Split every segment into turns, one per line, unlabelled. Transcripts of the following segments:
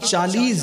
40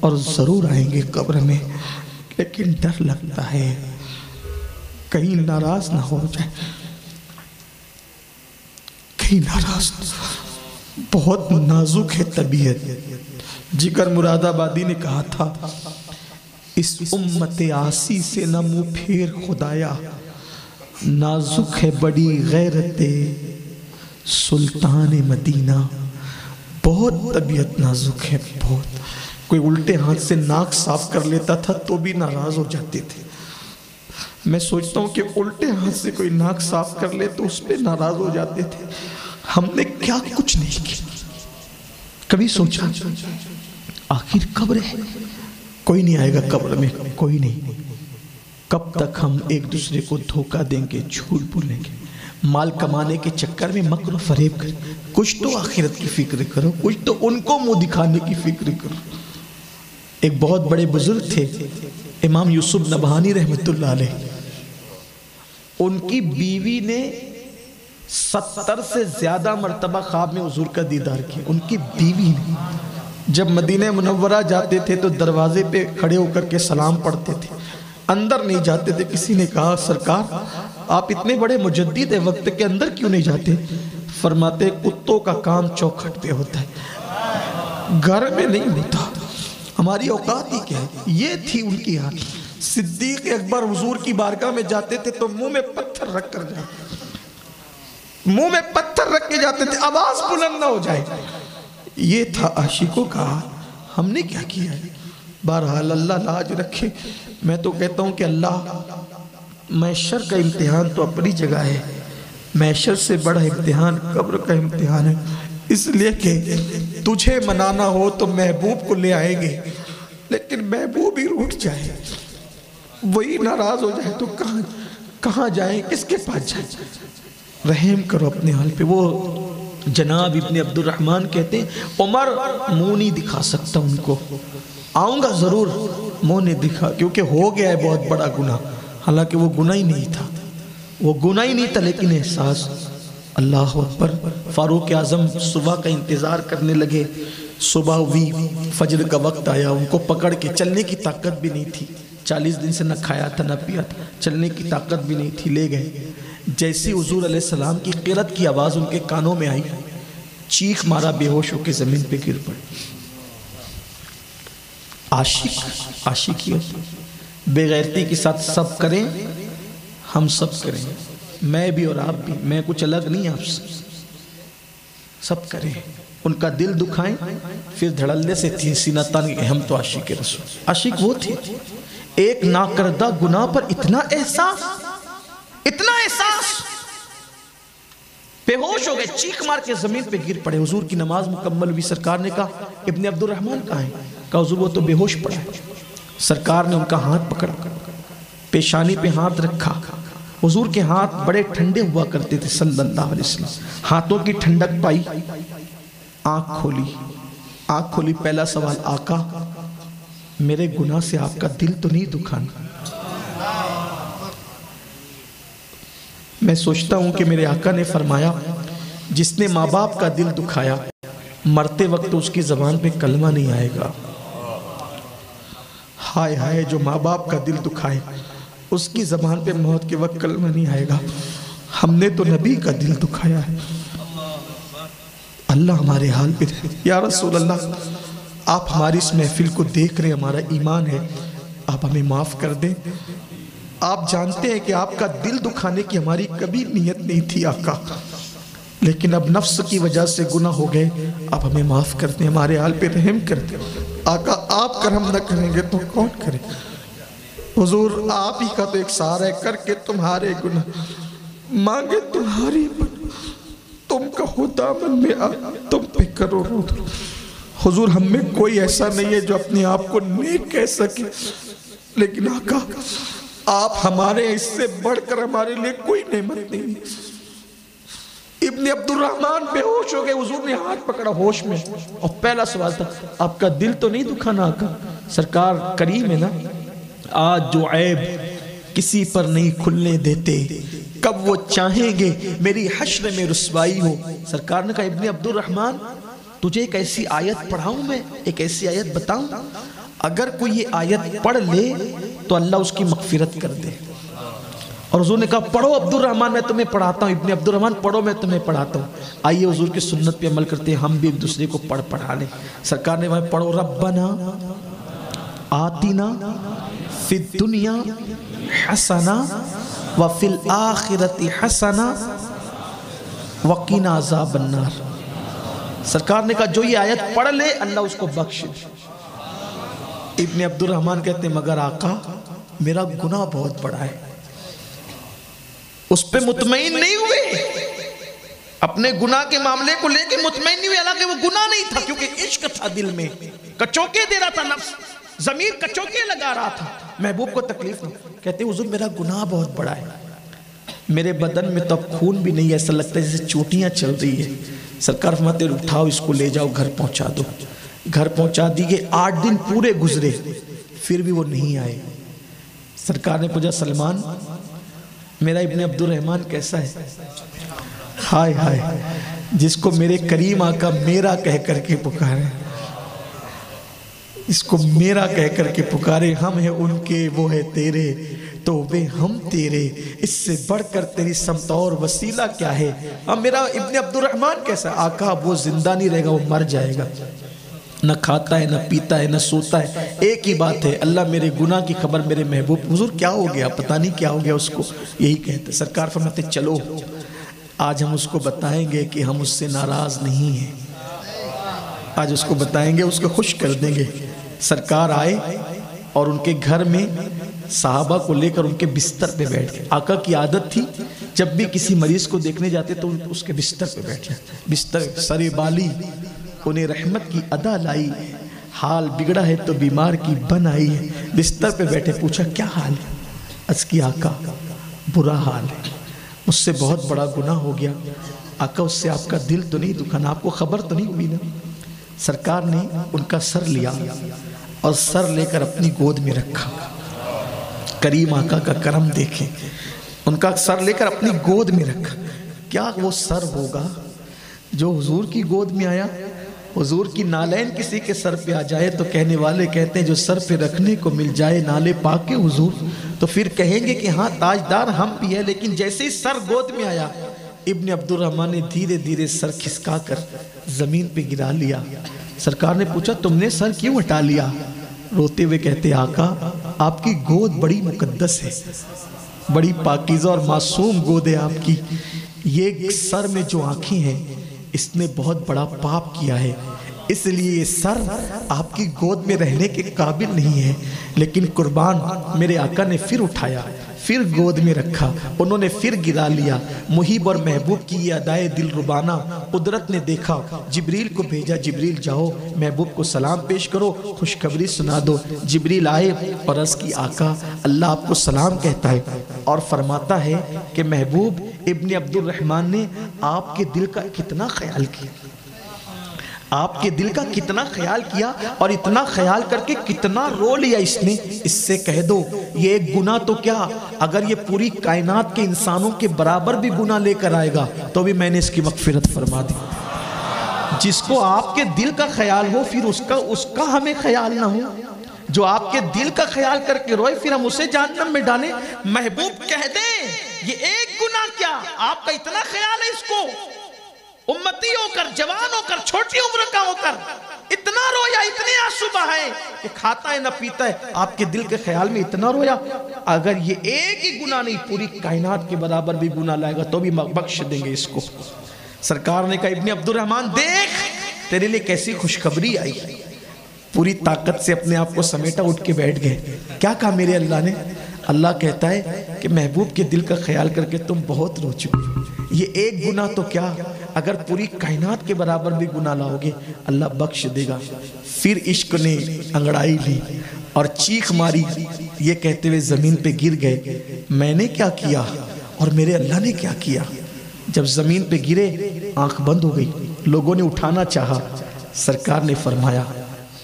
اور ضرور آئیں گے قبر میں، لیکن ڈر لگتا ہے کہیں ناراض نہ ہو جائے، کہیں ناراض، بہت نازک ہے طبیعت۔ جگر مراد آبادی نے کہا تھا اس امت آسی سے نہ منہ پھیر خدایا، نازک ہے بڑی غیرت سلطان مدینہ۔ بہت طبیعت نازک ہے، بہت۔ کوئی الٹے ہاتھ سے ناک صاف کر لیتا تھا تو بھی ناراض ہو جاتے تھے۔ میں سوچتا ہوں کہ الٹے ہاتھ سے کوئی ناک صاف کر لے تو اس پہ ناراض ہو جاتے تھے۔ ہم نے کیا کچھ نہیں کیا۔ کبھی سوچا آخر قبر ہے، کوئی نہیں آئے گا قبر میں، کوئی نہیں۔ کب تک ہم ایک دوسرے کو دھوکہ دیں گے، جھوٹ بولیں گے، مال کمانے کے چکر میں مکر و فریب کریں؟ کچھ تو آخرت کی فکر کرو، کچھ تو ان کو منہ دکھانے کی فکر کرو۔ ایک بہت بڑے بزرگ تھے امام یوسف نبہانی رحمت اللہ علیہ، ان کی بیوی نے 70 سے زیادہ مرتبہ خواب میں حضور کا دیدار کیا۔ ان کی بیوی نے جب مدینہ منورہ جاتے تھے تو دروازے پہ کھڑے ہو کر کے سلام پڑھتے تھے، اندر نہیں جاتے تھے۔ کسی نے کہا سرکار آپ اتنے بڑے مجدد ہیں، وقت کے اندر کیوں نہیں جاتے؟ فرماتے کتوں کا کام چوکھٹ پہ ہوتا ہے، گھر میں نہیں ہوتا، ہماری اوقات ہی کیا ہے۔ یہ تھی ان کی حال۔ صدیق اکبر حضور کی بارگاہ میں جاتے تھے تو منہ میں پتھر رکھ کر جاتے، منہ میں پتھر رکھ کے جاتے تھے، آواز بلند نہ ہو جائے۔ یہ تھا عاشقوں کا حال۔ ہم نے کیا کیا ہے؟ بہرحال اللہ لاج رکھے۔ میں تو کہتا ہوں کہ اللہ، محشر کا امتحان تو اپنی جگہ ہے، محشر سے بڑا امتحان قبر کا امتحان ہے، اس لیے کہ تجھے منانا ہو تو محبوب کو لے آئیں گے، لیکن محبوب ہی روٹ جائے، وہی ناراض ہو جائے تو کہاں جائیں، کس کے پاس جائیں؟ رحم کرو اپنے حال پہ۔ وہ جناب ابن عبد الرحمن کہتے ہیں عمر منہ نہیں دکھا سکتا ان کو، آؤں گا ضرور، منہ نہیں دکھا، کیونکہ ہو گیا ہے بہت بڑا گناہ۔ حالانکہ وہ گناہ ہی نہیں تھا، وہ گناہ ہی نہیں تھا، لیکن احساس۔ اللہ اکبر۔ فاروق اعظم صبح کا انتظار کرنے لگے، صبح ہوئی، فجر کا وقت آیا، ان کو پکڑ کے، چلنے کی طاقت بھی نہیں تھی، 40 دن سے نہ کھایا تھا نہ پیا تھا، چلنے کی طاقت بھی نہیں تھی، لے گئے۔ جیسی حضور علیہ السلام کی قرت کی آواز ان کے کانوں میں آئی، چیخ مارا، بے ہوش ہو کے زمین پہ گر پڑے۔ عاشقی بے غیرتی کے ساتھ سب کریں، ہم سب کریں، میں بھی اور آپ بھی، میں کچھ الگ نہیں آپ سے، سب کریں، ان کا دل دکھائیں، پھر دھڑلے سے تھی سینہ تان کہ ہم تو عاشق رسول۔ عاشق وہ تھی، ایک ناکردہ گناہ پر اتنا احساس، اتنا احساس، بے ہوش ہو گئے، چیخ مار کے زمین پہ گر پڑے۔ حضور کی نماز مکمل ہوئی، سرکار نے کہا ابن عبد الرحمن کہاں ہے؟ کہا حضور وہ تو بے ہوش پڑا ہے۔ سرکار نے ان کا ہاتھ پکڑا، پیشانی پہ ہاتھ رکھا۔ حضور کے ہاتھ بڑے ٹھنڈے ہوا کرتے تھے صلی اللہ علیہ وسلم، ہاتھوں کی ٹھنڈک پائی، آنکھ کھولی، پہلا سوال آقا میرے گناہ سے آپ کا دل تو نہیں دکھانا؟ میں سوچتا ہوں کہ میرے آقا نے فرمایا جس نے ماں باپ کا دل دکھایا مرتے وقت اس کی زبان پہ کلمہ نہیں آئے گا۔ ہائے ہائے، جو ماں باپ کا دل دکھائے اس کی زبان پہ موت کے وقت کلمہ نہیں آئے گا۔ ہم نے تو نبی کا دل دکھایا ہے۔ اللہ ہمارے حال پہ رہے۔ یا رسول اللہ، آپ ہماری اس محفل کو دیکھ رہے، ہمارا ایمان ہے، آپ ہمیں معاف کر دیں۔ آپ جانتے ہیں کہ آپ کا دل دکھانے کی ہماری کبھی نیت نہیں تھی آقا، لیکن اب نفس کی وجہ سے گناہ ہو گئے، آپ ہمیں معاف کر دیں، ہمارے حال پہ رحم کر دیں۔ آقا آپ کرم نہ کریں گے تو کون کرے؟ حضور آپ ہی کا تو ایک سہارا ہے، کر کے تمہارے گناہ مانگے تمہاری پناہ، تم کہو دامن میں آ تم پہ کرو رو۔ حضور ہم میں کوئی ایسا نہیں ہے جو اپنے آپ کو نیک کہہ سکے، لیکن آقا آپ ہمارے اس سے بڑھ کر ہمارے لیے کوئی نعمت نہیں۔ ابن عبد الرحمن بے ہوش ہو گئے، حضور نے ہاتھ پکڑا ہوش میں، اور پہلا سوال تھا آپ کا دل تو نہیں دکھانا آقا؟ سرکار کریم ہے نا، آج جو عیب کسی پر نہیں کھلنے دیتے، کب وہ چاہیں گے میری حشر میں رسوائی ہو۔ سرکار نے کہا ابن عبد الرحمن تجھے ایک ایسی آیت پڑھاؤں، میں ایک ایسی آیت بتاؤں؟ اگر کوئی یہ آیت پڑھ لے تو اللہ اس کی مغفرت کر دے. اور حضور نے کہا پڑھو عبد الرحمن میں تمہیں پڑھاتا ہوں، ابن عبد الرحمن پڑھو میں تمہیں پڑھاتا ہوں. آئیے حضور کی سنت پہ عمل کرتے ہیں، ہم بھی ایک دوسرے کو پڑھا لیں. سرکار نے پڑھو ربنا آتنا فی الدنیا حسنہ وفی الآخرت حسنہ وقنا عذاب النار. سرکار نے کہا جو یہ آیت پڑھ لے اللہ اس کو بخش دے. ابن عبد الرحمن کہتے ہیں مگر آقا میرا گناہ بہت بڑا ہے. اس پہ مطمئن نہیں ہوئے، اپنے گناہ کے معاملے کو لے کے مطمئن نہیں ہوئے، حالانکہ وہ گناہ نہیں تھا کیونکہ عشق تھا دل میں، کچوکے دے رہا تھا نفس، ضمیر کچوکے لگا رہا تھا، محبوب کو تکلیف نہیں. کہتے ہیں حضور میرا گناہ بہت بڑا ہے، میرے بدن میں تو اب خون بھی نہیں ہے، ایسا لگتا ہے جیسے چوٹیاں چل رہی ہے. سرکار فرماتے ہیں اٹھاؤ اس کو لے جاؤ گھر پہنچا دو. گھر پہنچا دیے. 8 دن پورے گزرے پھر بھی وہ نہیں آئے. سرکار نے پوچھا سلمان میرا ابن عبد الرحمن کیسا ہے؟ ہائے ہائے جس کو میرے کریم آقا میرا کہہ کر کے پکارے، اس کو میرا کہہ کر کے پکارے. ہم ہیں ان کے وہ ہے تیرے تو وہ ہم تیرے، اس سے بڑھ کر تیری سمت اور وسیلہ کیا ہے؟ اب میرا ابن عبد الرحمن کیسا؟ آقا وہ زندہ نہیں رہے گا، وہ مر جائے گا، نہ کھاتا ہے نہ پیتا ہے نہ سوتا ہے. ایک ہی بات ہے اللہ میرے گناہ کی خبر میرے محبوب. حضور کیا ہو گیا؟ پتہ نہیں کیا ہو گیا اس کو. یہی کہتے سرکار فرماتے چلو آج ہم اس کو بتائیں گے کہ ہم اس سے ناراض نہیں ہیں، آج اس کو بتائیں گے، اس کو خوش کر دیں گے. سرکار آئے اور ان کے گھر میں صحابہ کو لے کر ان کے بستر پہ بیٹھ گئے. آقا کی عادت تھی جب بھی کسی مریض کو دیکھنے جاتے تو اس کے بستر پہ بیٹھ جاتے. بستر سر بالی انہیں رحمت کی ادا لائی، حال بگڑا ہے تو بیمار کی بن آئی ہے. بستر پہ بیٹھے پوچھا کیا حال ہے؟ عرض کی آقا برا حال ہے، مجھ سے بہت بڑا گناہ ہو گیا. آقا اس سے آپ کا دل تو نہیں دکھا نا، آپ کو خبر تو نہیں ہوئی نا؟ سرکار نے ان کا سر لیا اور سر لے کر اپنی گود میں رکھا. کریم آقا کا کرم دیکھیں، ان کا سر لے کر اپنی گود میں رکھا. کیا وہ سر ہوگا جو حضور کی گود میں آیا؟ حضور کی نالین کسی کے سر پہ آ جائے تو کہنے والے کہتے ہیں جو سر پہ رکھنے کو مل جائے نالے پاک کے حضور تو پھر کہیں گے کہ ہاں تاجدار ہم بھی ہے. لیکن جیسے ہی سر گود میں آیا ابن عبد الرحمن نے دھیرے دھیرے سر کھسکا کر زمین پہ گرا لیا. سرکار نے پوچھا تم نے سر کیوں ہٹا لیا؟ روتے ہوئے کہتے آقا آپ کی گود بڑی مقدس ہے، بڑی پاکیزہ اور معصوم گود ہے آپ کی. یہ سر میں جو آنکھیں ہیں اس نے بہت بڑا پاپ کیا ہے، اس لیے یہ سر آپ کی گود میں رہنے کے قابل نہیں ہے. لیکن قربان میرے آقا نے پھر اٹھایا، پھر گود میں رکھا، انہوں نے پھر گرا لیا. محب اور محبوب کی یہ ادائے دل ربانہ قدرت نے دیکھا، جبریل کو بھیجا، جبریل جاؤ محبوب کو سلام پیش کرو، خوشخبری سنا دو. جبریل آئے اور عرض کی آقا اللہ آپ کو سلام کہتا ہے اور فرماتا ہے کہ محبوب ابن عبد الرحمن نے آپ کے دل کا کتنا خیال کیا، آپ کے دل کا کتنا خیال کیا اور اتنا خیال کر کے کتنا رو لیا اس نے. اس سے کہہ دو یہ ایک گناہ تو کیا اگر یہ پوری کائنات کے انسانوں کے برابر بھی گناہ لے کر آئے گا تو بھی میں نے اس کی مغفرت فرما دی. جس کو آپ کے دل کا خیال ہو پھر اس کا ہمیں خیال نہ ہو، جو آپ کے دل کا خیال کر کے روئے پھر ہم اسے جہنم میں ڈالیں. محبوب کہہ دیں یہ ایک گناہ کیا آپ کا اتنا خیال ہے اس کو، امتی ہو کر جوان ہو کر چھوٹی عمر کا ہو کر اتنا رویا، اتنے آنسو بہائے کہ کھاتا ہے نہ پیتا ہے، آپ کے دل کے خیال میں اتنا رویا. اگر یہ ایک ہی گناہ نہیں پوری کائنات کے برابر بھی گناہ لائے گا تو بھی بخش دیں گے اس کو. سرکار نے کہا ابن عبد الرحمن دیکھ تیرے لیے کیسی خوشخبری آئی. پوری طاقت سے اپنے آپ کو سمیٹا اٹھ کے بیٹھ گئے. کیا کہا میرے اللہ نے؟ اللہ کہتا ہے کہ محبوب کے دل کا خیال کر کے تم بہت رو چکے، یہ ایک گناہ تو کیا اگر پوری کائنات کے برابر بھی گناہ لاؤ گے اللہ بخش دے گا. پھر عشق نے انگڑائی لی اور چیخ ماری، یہ کہتے ہوئے زمین پہ گر گئے میں نے کیا کیا اور میرے اللہ نے کیا کیا. جب زمین پہ گرے آنکھ بند ہو گئی، لوگوں نے اٹھانا چاہا، سرکار نے فرمایا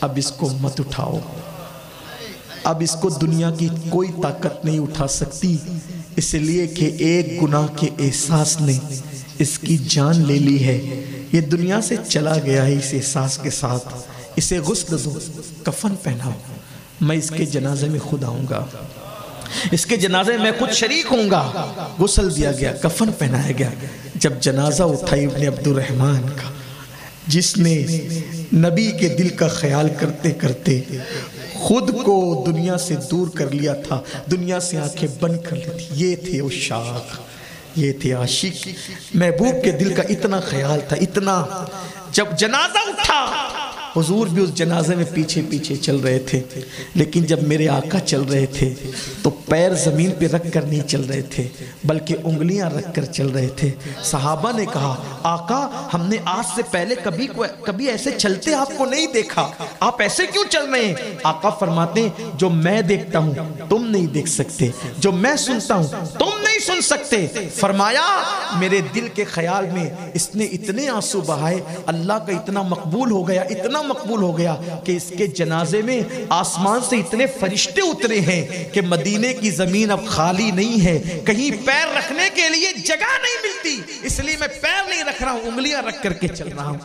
اب اس کو مت اٹھاؤ، اب اس کو دنیا کی کوئی طاقت نہیں اٹھا سکتی، اس لیے کہ ایک گناہ کے احساس نے اس کی جان لے لی ہے. یہ دنیا سے چلا گیا ہے اس احساس کے ساتھ، اسے غسل دو، کفن پہناؤ. میں اس کے جنازے میں خود آؤں گا، اس کے جنازے میں خود شریک ہوں گا۔ غسل دیا گیا، کفن پہنایا گیا۔ جب جنازہ اٹھا ابن عبد الرحمن کا، جس نے نبی کے دل کا خیال کرتے کرتے خود کو دنیا سے دور کر لیا تھا، دنیا سے آنکھیں بند کر لی تھی، یہ تھے عشاق، یہ تھے عاشق۔ محبوب کے دل کا اتنا خیال تھا، اتنا۔ جب جنازہ اٹھا، حضور بھی اس جنازے میں پیچھے پیچھے چل رہے تھے، لیکن جب میرے آقا چل رہے تھے تو پیر زمین پہ رکھ کر نہیں چل رہے تھے، بلکہ انگلیاں رکھ کر چل رہے تھے۔ صحابہ نے کہا آقا ہم نے آج سے پہلے کبھی ایسے چلتے آپ کو نہیں دیکھا، آپ ایسے کیوں چل رہے ہیں؟ آقا فرماتے ہیں جو میں دیکھتا ہوں تم نہیں دیکھ سکتے، جو میں سنتا ہوں تم نہیں سن سکتے۔ فرمایا میرے دل کے خیال میں اس نے اتنے آنسو بہائے، اللہ کا اتنا مقبول ہو گیا، اتنا مقبول ہو گیا کہ اس کے جنازے میں آسمان سے اتنے فرشتے اترے ہیں کہ مدینے کی زمین اب خالی نہیں ہے، کہیں پیر رکھنے کے لیے جگہ نہیں ملتی، اس لیے میں پیر نہیں رکھ رہا ہوں، انگلیاں رکھ کر کے چل رہا ہوں۔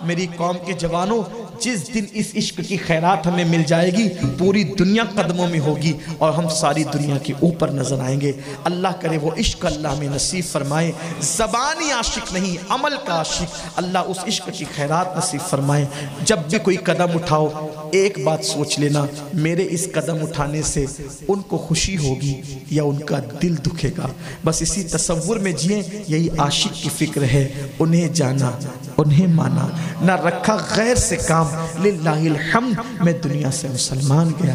میری قوم کے جوانوں، جس دن اس عشق کی خیرات ہمیں مل جائے گی، پوری دنیا قدموں میں ہوگی اور ہم ساری دنیا کے اوپر نظر آئیں گے۔ اللہ کرے وہ عشق اللہ ہمیں نصیب فرمائے، زبانی عاشق نہیں عمل کا عاشق، اللہ اس عشق کی خیرات نصیب فرمائے۔ جب بھی کوئی قدم اٹھاؤ ایک بات سوچ لینا، میرے اس قدم اٹھانے سے ان کو خوشی ہوگی یا ان کا دل دکھے گا، بس اسی تصور میں جئیں۔ یہی عاشق کی فکر ہے، انہیں جانا انہیں مانا، نہ رکھا غیر سے کام، للہ الحمد میں دنیا سے مسلمان گیا۔